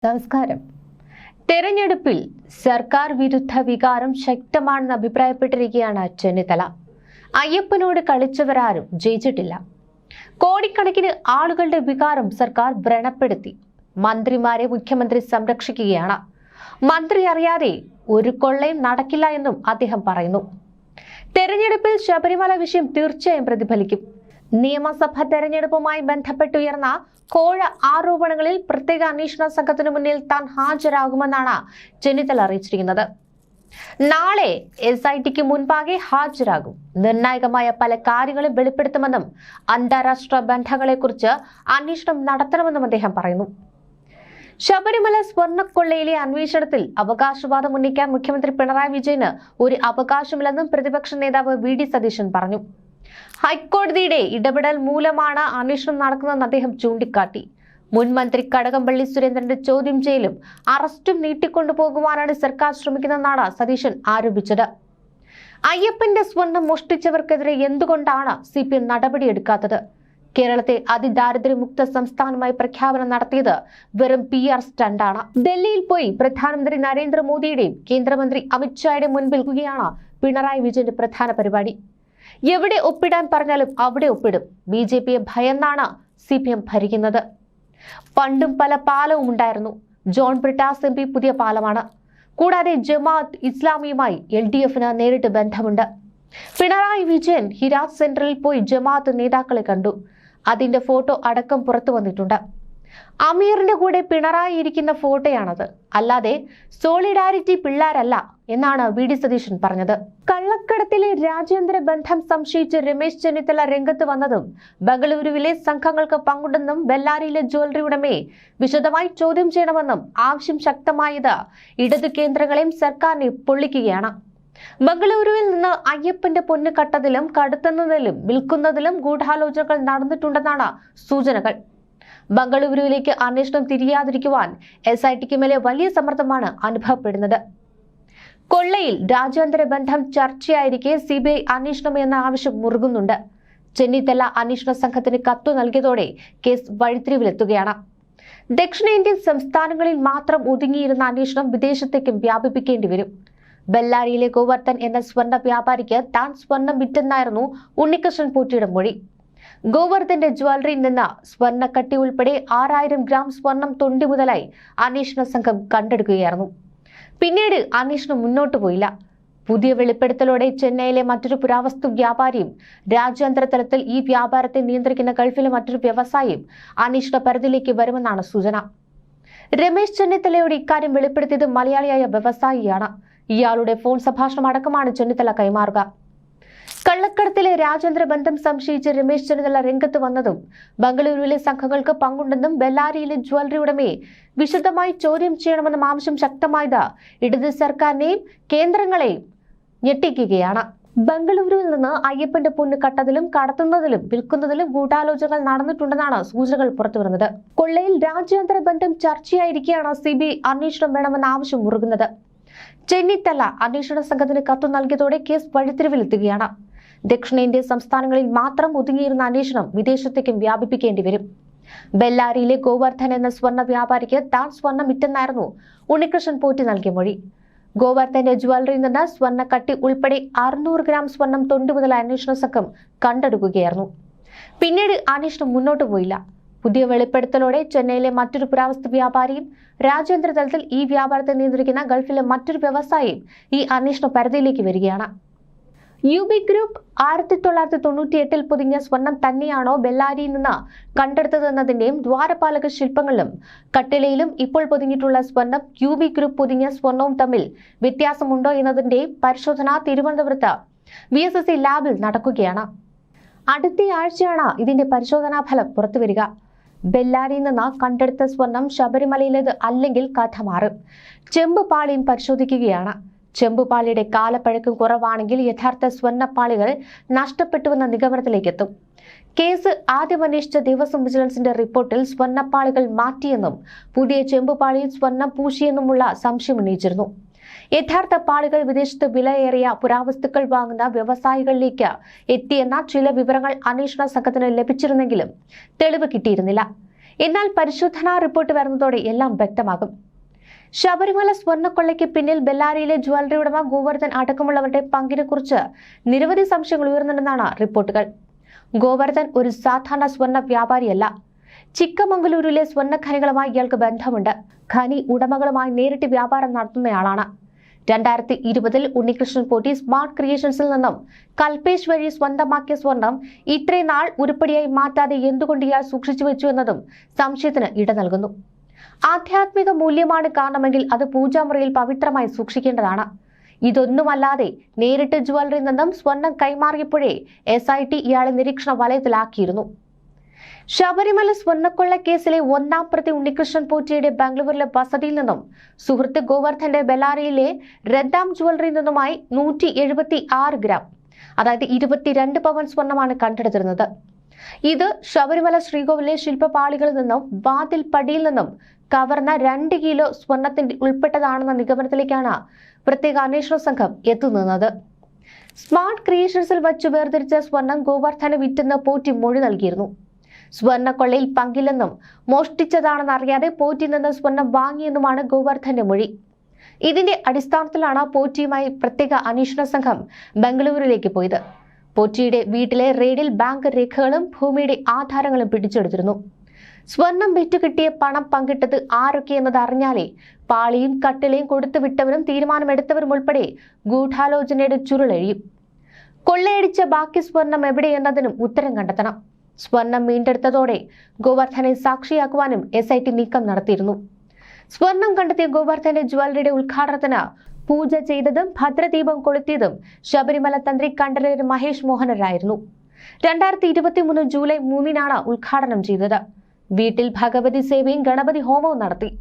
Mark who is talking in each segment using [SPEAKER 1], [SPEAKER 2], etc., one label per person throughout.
[SPEAKER 1] നമസ്കാരം. തെരഞ്ഞെടുപ്പിൽ സർക്കാർ വിരുദ്ധ വികാരം ശക്തമാണെന്ന് അഭിപ്രായപ്പെട്ടിരിക്കുകയാണ് ചെന്നിത്തല. അയ്യപ്പനോട് കളിച്ചവരാരും ജയിച്ചിട്ടില്ല. കോടിക്കണക്കിന് ആളുകളുടെ വികാരം സർക്കാർ വ്രണപ്പെടുത്തി. മന്ത്രിമാരെ മുഖ്യമന്ത്രി സംരക്ഷിക്കുകയാണ്. മന്ത്രി അറിയാതെ ഒരു കൊള്ളയും നടക്കില്ല എന്നും അദ്ദേഹം പറയുന്നു. തെരഞ്ഞെടുപ്പിൽ ശബരിമല വിഷയം തീർച്ചയായും പ്രതിഫലിക്കും. നിയമസഭാ തെരഞ്ഞെടുപ്പുമായി ബന്ധപ്പെട്ടുയർന്ന കോഴ ആരോപണങ്ങളിൽ പ്രത്യേക അന്വേഷണ സംഘത്തിനു മുന്നിൽ താൻ ഹാജരാകുമെന്നാണ് ചെന്നിത്തല അറിയിച്ചിരിക്കുന്നത്. നാളെ SITക്ക് മുൻപാകെ ഹാജരാകും. നിർണായകമായ പല കാര്യങ്ങളും വെളിപ്പെടുത്തുമെന്നും അന്താരാഷ്ട്ര ബന്ധങ്ങളെക്കുറിച്ച് അന്വേഷണം നടത്തണമെന്നും അദ്ദേഹം പറയുന്നു. ശബരിമല സ്വർണ്ണക്കൊള്ളയിലെ അന്വേഷണത്തിൽ അവകാശവാദം ഉന്നയിക്കാൻ മുഖ്യമന്ത്രി പിണറായി വിജയന് ഒരു അവകാശമില്ലെന്നും പ്രതിപക്ഷ നേതാവ് VD സതീശൻ പറഞ്ഞു. ഹൈക്കോടതിയുടെ ഇടപെടൽ മൂലമാണ് അന്വേഷണം നടക്കുന്നതെന്ന് അദ്ദേഹം ചൂണ്ടിക്കാട്ടി. മുൻ മന്ത്രി കടകംപള്ളി സുരേന്ദ്രന്റെ ചോദ്യം ചെയ്യലും അറസ്റ്റും നീട്ടിക്കൊണ്ടുപോകുവാനാണ് സർക്കാർ ശ്രമിക്കുന്നതെന്നാണ് സതീശൻ ആരോപിച്ചത്. അയ്യപ്പന്റെ സ്വർണം മോഷ്ടിച്ചവർക്കെതിരെ എന്തുകൊണ്ടാണ് CPM നടപടിയെടുക്കാത്തത്? കേരളത്തെ അതിദാരിദ്ര്യമുക്ത സംസ്ഥാനമായി പ്രഖ്യാപനം നടത്തിയത് വെറും PR സ്റ്റണ്ടാണ്. ഡൽഹിയിൽ പോയി പ്രധാനമന്ത്രി നരേന്ദ്രമോദിയുടെയും കേന്ദ്രമന്ത്രി അമിത്ഷായുടെയും മുൻപിൽ നിൽക്കുകയാണ് പിണറായി വിജയന്റെ പ്രധാന പരിപാടി. എവിടെ ഒപ്പിടാൻ പറഞ്ഞാലും അവിടെ ഒപ്പിടും. BJPയെ ഭയന്നാണ് CPM ഭരിക്കുന്നത്. പണ്ടും പല പാലവും ഉണ്ടായിരുന്നു. ജോൺ ബ്രിട്ടാസ് MP പുതിയ പാലമാണ്. കൂടാതെ ജമാഅത്ത് ഇസ്ലാമിയുമായി LDFന് നേരിട്ട് ബന്ധമുണ്ട്. പിണറായി വിജയൻ ഹിരാസ് സെന്ററിൽ പോയി ജമാഅത്ത് നേതാക്കളെ കണ്ടു. അതിന്റെ ഫോട്ടോ അടക്കം പുറത്തു വന്നിട്ടുണ്ട്. അമീറിന്റെ കൂടെ പിണറായി ഇരിക്കുന്ന ഫോട്ടോയാണത്, അല്ലാതെ സോളിഡാരിറ്റി പിള്ളേരല്ല എന്നാണ് VD സതീശൻ പറഞ്ഞത്. കള്ളക്കടത്തിലെ രാജ്യാന്തര ബന്ധം സംശയിച്ച് രമേശ് ചെന്നിത്തല രംഗത്ത് വന്നതും ബംഗളൂരുവിലെ സംഘങ്ങൾക്ക് പങ്കുണ്ടെന്നും ബെല്ലാരിയിലെ ജ്വല്ലറി ഉടമയെ വിശദമായി ചോദ്യം ചെയ്യണമെന്നും ആവശ്യം ശക്തമായത് ഇടതു കേന്ദ്രങ്ങളെയും സർക്കാരിനെ പൊള്ളിക്കുകയാണ്. ബംഗളൂരുവിൽ നിന്ന് അയ്യപ്പന്റെ പൊന്ന് കട്ടതിലും കടത്തുന്നതിലും വിൽക്കുന്നതിലും ഗൂഢാലോചനകൾ നടന്നിട്ടുണ്ടെന്നാണ് സൂചനകൾ. ബംഗളൂരുവിലേക്ക് അന്വേഷണം തിരിയാതിരിക്കുവാൻ SITക്ക് മേലെ വലിയ സമ്മർദ്ദമാണ് അനുഭവപ്പെടുന്നത്. കൊള്ളയിൽ രാജ്യാന്തര ബന്ധം ചർച്ചയായിരിക്കെ CBI അന്വേഷണം എന്ന ആവശ്യം മുറുകുന്നുണ്ട്. ചെന്നിത്തല അന്വേഷണ സംഘത്തിന് കത്തു നൽകിയതോടെ കേസ് വഴിത്തിരിവിലെത്തുകയാണ്. ദക്ഷിണേന്ത്യൻ സംസ്ഥാനങ്ങളിൽ മാത്രം ഒതുങ്ങിയിരുന്ന അന്വേഷണം വിദേശത്തേക്കും വ്യാപിപ്പിക്കേണ്ടി വരും. ബെല്ലാരിയിലെ ഗോവർദ്ധൻ എന്ന സ്വർണ്ണ വ്യാപാരിക്ക് താൻ സ്വർണം വിറ്റെന്നായിരുന്നു ഉണ്ണികൃഷ്ണൻ പോറ്റിയുടെ മൊഴി. ഗോവർദ്ധന്റെ ജ്വല്ലറിയിൽ നിന്ന് സ്വർണ്ണക്കട്ടി ഉൾപ്പെടെ 6000 ഗ്രാം സ്വർണം തൊണ്ടി മുതലായി അന്വേഷണ സംഘം കണ്ടെടുക്കുകയായിരുന്നു. പിന്നീട് അന്വേഷണം മുന്നോട്ടു പോയില്ല. പുതിയ വെളിപ്പെടുത്തലോടെ ചെന്നൈയിലെ മറ്റൊരു പുരാവസ്തു വ്യാപാരിയും രാജ്യാന്തര തലത്തിൽ ഈ വ്യാപാരത്തെ നിയന്ത്രിക്കുന്ന ഗൾഫിലെ മറ്റൊരു വ്യവസായിയും അന്വേഷണ പരിധിയിലേക്ക് വരുമെന്നാണ് സൂചന. രമേശ് ചെന്നിത്തലയോട് ഇക്കാര്യം വെളിപ്പെടുത്തിയത് മലയാളിയായ വ്യവസായിയാണ്. ഇയാളുടെ ഫോൺ സംഭാഷണം അടക്കമാണ് ചെന്നിത്തല കൈമാറുക. കള്ളക്കടത്തിലെ രാജ്യാന്തര ബന്ധം സംശയിച്ച് രമേശ് ചെന്നിത്തല രംഗത്ത് വന്നതും ബംഗളൂരുവിലെ സംഘങ്ങൾക്ക് പങ്കുണ്ടെന്നും ബെല്ലാരിയിലെ ജ്വല്ലറി ഉടമയെ വിശദമായി ചോദ്യം ചെയ്യണമെന്നും ആവശ്യം ശക്തമായത് ഇടത് സർക്കാരിനെയും കേന്ദ്രങ്ങളെയും ഞെട്ടിക്കുകയാണ്. ബംഗളൂരുവിൽ നിന്ന് അയ്യപ്പന്റെ പൊന്ന് കട്ടതിലും കടത്തുന്നതിലും വിൽക്കുന്നതിലും ഗൂഢാലോചനകൾ നടന്നിട്ടുണ്ടെന്നാണ് സൂചനകൾ പുറത്തുവരുന്നത്. കൊള്ളയിൽ രാജ്യാന്തര ബന്ധം ചർച്ചയായിരിക്കെയാണ് CBI അന്വേഷണം വേണമെന്ന ആവശ്യം മുറുകുന്നത്. ചെന്നിത്തല അന്വേഷണ സംഘത്തിന് കത്തു നൽകിയതോടെ കേസ് വഴിത്തിരിവിലെത്തുകയാണ്. ദക്ഷിണേന്ത്യൻ സംസ്ഥാനങ്ങളിൽ മാത്രം ഒതുങ്ങിയിരുന്ന അന്വേഷണം വിദേശത്തേക്കും വ്യാപിപ്പിക്കേണ്ടി വരും. ബെല്ലാരിയിലെ ഗോവർദ്ധൻ എന്ന സ്വർണ്ണ വ്യാപാരിക്ക് താൻ സ്വർണം വിറ്റെന്നായിരുന്നു ഉണ്ണികൃഷ്ണൻ പോറ്റി നൽകിയ മൊഴി. ഗോവർദ്ധന്റെ ജ്വല്ലറിയിൽ നിന്ന് സ്വർണ്ണക്കട്ടി ഉൾപ്പെടെ 600 ഗ്രാം സ്വർണം തൊണ്ടി മുതൽ അന്വേഷണ സംഘം കണ്ടെടുക്കുകയായിരുന്നു. പിന്നീട് അന്വേഷണം മുന്നോട്ട് പോയില്ല. പുതിയ വെളിപ്പെടുത്തലോടെ ചെന്നൈയിലെ മറ്റൊരു പുരാവസ്തു വ്യാപാരിയും രാജ്യാന്തര തലത്തിൽ ഈ വ്യാപാരത്തെ നിയന്ത്രിക്കുന്ന ഗൾഫിലെ മറ്റൊരു വ്യവസായിയും ഈ അന്വേഷണ പരിധിയിലേക്ക് വരികയാണ്. UB ഗ്രൂപ്പ് 1998 പൊതിഞ്ഞ സ്വർണം തന്നെയാണോ ബെല്ലാരിയിൽ നിന്ന് കണ്ടെടുത്തതെന്നതിന്റെയും ദ്വാരപാലക ശില്പങ്ങളിലും കട്ടിലയിലും ഇപ്പോൾ പൊതിഞ്ഞിട്ടുള്ള സ്വർണം UB ഗ്രൂപ്പ് പൊതിഞ്ഞ സ്വർണവും തമ്മിൽ വ്യത്യാസമുണ്ടോ എന്നതിന്റെ പരിശോധന തിരുവനന്തപുരത്ത് VSSC ലാബിൽ നടക്കുകയാണ്. അടുത്ത ആഴ്ചയാണ് ഇതിന്റെ പരിശോധനാ ഫലം പുറത്തുവരിക. ബെല്ലാരിയിൽ നിന്ന് കണ്ടെടുത്ത സ്വർണം ശബരിമലയിലേത് അല്ലെങ്കിൽ കഥ മാറും. ചെമ്പുപാളിയും പരിശോധിക്കുകയാണ്. ചെമ്പുപാളിയുടെ കാലപ്പഴക്കം കുറവാണെങ്കിൽ യഥാർത്ഥ സ്വർണ്ണപ്പാളികൾ നഷ്ടപ്പെട്ടുവെന്ന നിഗമനത്തിലേക്ക് എത്തും. കേസ് ആദ്യം അന്വേഷിച്ച ദേവസ്വം വിജിലൻസിന്റെ റിപ്പോർട്ടിൽ സ്വർണ്ണപ്പാളികൾ മാറ്റിയെന്നും പുതിയ ചെമ്പുപാളിയിൽ സ്വർണം പൂശിയെന്നുമുള്ള സംശയം ഉന്നയിച്ചിരുന്നു. യഥാർത്ഥ പാളികൾ വിദേശത്ത് വിലയേറിയ പുരാവസ്തുക്കൾ വാങ്ങുന്ന വ്യവസായികളിലേക്ക് എത്തിയെന്ന ചില വിവരങ്ങൾ അന്വേഷണ സംഘത്തിന് ലഭിച്ചിരുന്നെങ്കിലും തെളിവ് കിട്ടിയിരുന്നില്ല. എന്നാൽ പരിശോധനാ റിപ്പോർട്ട് വരുന്നതോടെ എല്ലാം വ്യക്തമാകും. ശബരിമല സ്വർണ്ണക്കൊള്ളയ്ക്ക് പിന്നിൽ ബെല്ലാരിയിലെ ജ്വല്ലറി ഉടമ ഗോവർദ്ധൻ അടക്കമുള്ളവരുടെ പങ്കിനെ കുറിച്ച് നിരവധി സംശയങ്ങൾ ഉയർന്നിട്ടുണ്ടെന്നാണ് റിപ്പോർട്ടുകൾ. ഗോവർദ്ധൻ ഒരു സാധാരണ സ്വർണ്ണ വ്യാപാരിയല്ല. ചിക്കമംഗലൂരിലെ സ്വർണ്ണഖനികളുമായി ഇയാൾക്ക് ബന്ധമുണ്ട്. ഖനി ഉടമകളുമായി നേരിട്ട് വ്യാപാരം നടത്തുന്നയാളാണ്. 2020 ഉണ്ണികൃഷ്ണൻ പോറ്റി സ്മാർട്ട് ക്രിയേഷൻസിൽ നിന്നും കൽപേഷ് വഴി സ്വന്തമാക്കിയ സ്വർണം ഇത്രയും നാൾ ഉരുപ്പടിയായി മാറ്റാതെ എന്തുകൊണ്ട് ഇയാൾ സൂക്ഷിച്ചു വെച്ചു എന്നതും സംശയത്തിന് ഇട നൽകുന്നു. ആധ്യാത്മിക മൂല്യമാണ് കാരണമെങ്കിൽ അത് പൂജാമുറിയിൽ പവിത്രമായി സൂക്ഷിക്കേണ്ടതാണ്. ഇതൊന്നുമല്ലാതെ നേരിട്ട് ജ്വല്ലറിയിൽ നിന്നും സ്വർണം കൈമാറിയപ്പോഴേ SIT ഇയാളെ നിരീക്ഷണ വലയത്തിലാക്കിയിരുന്നു. ശബരിമല സ്വർണ്ണക്കൊള്ള കേസിലെ 1-ാം പ്രതി ഉണ്ണികൃഷ്ണൻ പോറ്റിയുടെ ബാംഗ്ലൂരിലെ വസതിയിൽ നിന്നും സുഹൃത്ത് ഗോവർദ്ധന്റെ ബെല്ലാരിയിലെ റെഡാം ജ്വല്ലറിയിൽ നിന്നുമായി 176 ഗ്രാം, അതായത് 22 പവൻ സ്വർണ്ണമാണ് കണ്ടെടുത്തിരുന്നത്. ഇത് ശബരിമല ശ്രീകോവിലെ ശില്പപാളികളിൽ നിന്നും വാതിൽ പടിയിൽ നിന്നും കവർന്ന 2 കിലോ സ്വർണത്തിന്റെ ഉൾപ്പെട്ടതാണെന്ന നിഗമനത്തിലേക്കാണ് പ്രത്യേക അന്വേഷണ സംഘം എത്തുന്നത്. സ്മാർട്ട് ക്രിയേഷൻസിൽ വച്ച് വേർതിരിച്ച സ്വർണം ഗോവർദ്ധന് വിറ്റെന്ന് പോറ്റി മൊഴി നൽകിയിരുന്നു. സ്വർണ്ണക്കൊള്ളയിൽ പങ്കില്ലെന്നും മോഷ്ടിച്ചതാണെന്ന് അറിയാതെ പോറ്റിയിൽ നിന്ന് സ്വർണം വാങ്ങിയെന്നുമാണ് ഗോവർദ്ധന്റെ മൊഴി. ഇതിന്റെ അടിസ്ഥാനത്തിലാണ് പോറ്റിയുമായി പ്രത്യേക അന്വേഷണ സംഘം ബംഗളൂരുവിലേക്ക് പോയത്. പോറ്റിയുടെ വീട്ടിലെ റെയ്ഡിൽ ബാങ്ക് രേഖകളും ഭൂമിയുടെ ആധാരങ്ങളും പിടിച്ചെടുത്തിരുന്നു. സ്വർണം വിറ്റുകിട്ടിയ പണം പങ്കിട്ടത് ആരൊക്കെ എന്നത് അറിഞ്ഞാലേ പാളിയും കട്ടിലയും കൊടുത്തുവിട്ടവരും തീരുമാനമെടുത്തവരും ഉൾപ്പെടെ ഗൂഢാലോചനയുടെ ചുരുളെഴിയും. കൊള്ളയടിച്ച ബാക്കി സ്വർണം എവിടെയെന്നതിനും ഉത്തരം കണ്ടെത്തണം. സ്വർണം വീണ്ടെടുത്തതോടെ ഗോവർദ്ധനെ സാക്ഷിയാക്കുവാനും SIT നീക്കം നടത്തിയിരുന്നു. സ്വർണം കണ്ടെത്തിയ ഗോവർദ്ധന്റെ ജ്വല്ലറിയുടെ ഉദ്ഘാടനത്തിന് പൂജ ചെയ്തതും ഭദ്രദീപം കൊളുത്തിയതും ശബരിമല തന്ത്രി കണ്ഠരര് മഹേഷ് മോഹനരായിരുന്നു. 2023 ജൂലൈ 3-നാണ് ഉദ്ഘാടനം ചെയ്തത്. വീട്ടിൽ ഭഗവതി സേവയും ഗണപതി ഹോമവും നടത്തി.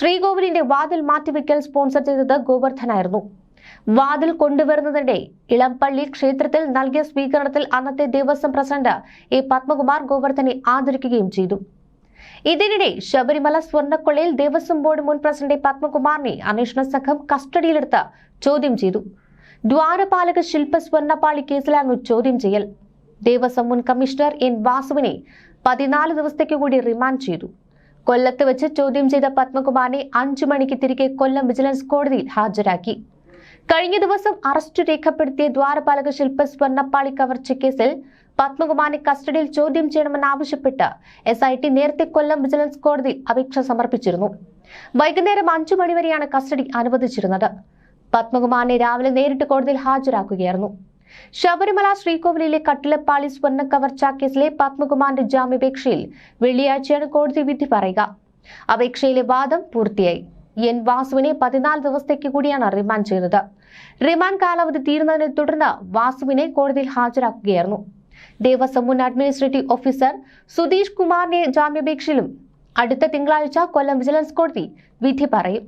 [SPEAKER 1] ശ്രീകോവിലിന്റെ വാതിൽ മാറ്റിവെക്കൽ സ്പോൺസർ ചെയ്തത് ഗോവർദ്ധനായിരുന്നു. വാതിൽ കൊണ്ടുവരുന്നതിനിടെ ഇളംപള്ളി ക്ഷേത്രത്തിൽ നൽകിയ സ്വീകരണത്തിൽ അന്നത്തെ ദേവസ്വം പ്രസിഡന്റ് A. പത്മകുമാർ ഗോവർദ്ധനെ ആദരിക്കുകയും ചെയ്തു. ഇതിനിടെ ശബരിമല സ്വർണ്ണക്കൊള്ളയിൽ ദേവസ്വം ബോർഡ് മുൻ പ്രസിഡന്റ് പത്മകുമാറിനെ അന്വേഷണ സംഘം കസ്റ്റഡിയിലെടുത്ത് ചോദ്യം ചെയ്തു. ദ്വാരപാലക ശില്പ സ്വർണ്ണപ്പാളി കേസിലായിരുന്നു ചോദ്യം ചെയ്യൽ. ദേവസ്വം മുൻ കമ്മീഷണർ N. വാസുവിനെ 14 ദിവസത്തേക്ക് കൂടി റിമാൻഡ് ചെയ്തു. കൊല്ലത്ത് വെച്ച് ചോദ്യം ചെയ്ത പത്മകുമാറിനെ 5 മണിക്ക് തിരികെ കൊല്ലം വിജിലൻസ് കോടതിയിൽ ഹാജരാക്കി. കഴിഞ്ഞ ദിവസം അറസ്റ്റ് രേഖപ്പെടുത്തിയ ദ്വാരപാലക ശില്പ സ്വർണ്ണപ്പാളി കവർച്ച കേസിൽ പത്മകുമാറിനെ കസ്റ്റഡിയിൽ ചോദ്യം ചെയ്യണമെന്നാവശ്യപ്പെട്ട് SIT നേരത്തെ കൊല്ലം വിജിലൻസ് കോടതിയിൽ അപേക്ഷ സമർപ്പിച്ചിരുന്നു. വൈകുന്നേരം 5 മണിവരെയാണ് കസ്റ്റഡി അനുവദിച്ചിരുന്നത്. പത്മകുമാറിനെ രാവിലെ നേരിട്ട് കോടതിയിൽ ഹാജരാക്കുകയായിരുന്നു. ശബരിമല ശ്രീകോവിലിലെ കട്ടിലപ്പാളി സ്വർണ്ണ കവർച്ചാ കേസിലെ പത്മകുമാറിന്റെ ജാമ്യാപേക്ഷയിൽ വെള്ളിയാഴ്ചയാണ് കോടതി വിധി പറയുക. അപേക്ഷയിലെ വാദം പൂർത്തിയായി. N. വാസുവിനെ 14 ദിവസത്തേക്ക് കൂടിയാണ് റിമാൻഡ് ചെയ്തത്. റിമാൻഡ് കാലാവധി തീരുന്നതിനെ തുടർന്ന് വാസുവിനെ കോടതിയിൽ ഹാജരാക്കുകയായിരുന്നു. ദേവസ്വം മുൻ അഡ്മിനിസ്ട്രേറ്റീവ് ഓഫീസർ സുധീഷ് കുമാറിന്റെ ജാമ്യാപേക്ഷയിലും അടുത്ത തിങ്കളാഴ്ച കൊല്ലം വിജിലൻസ് കോടതി വിധി പറയും.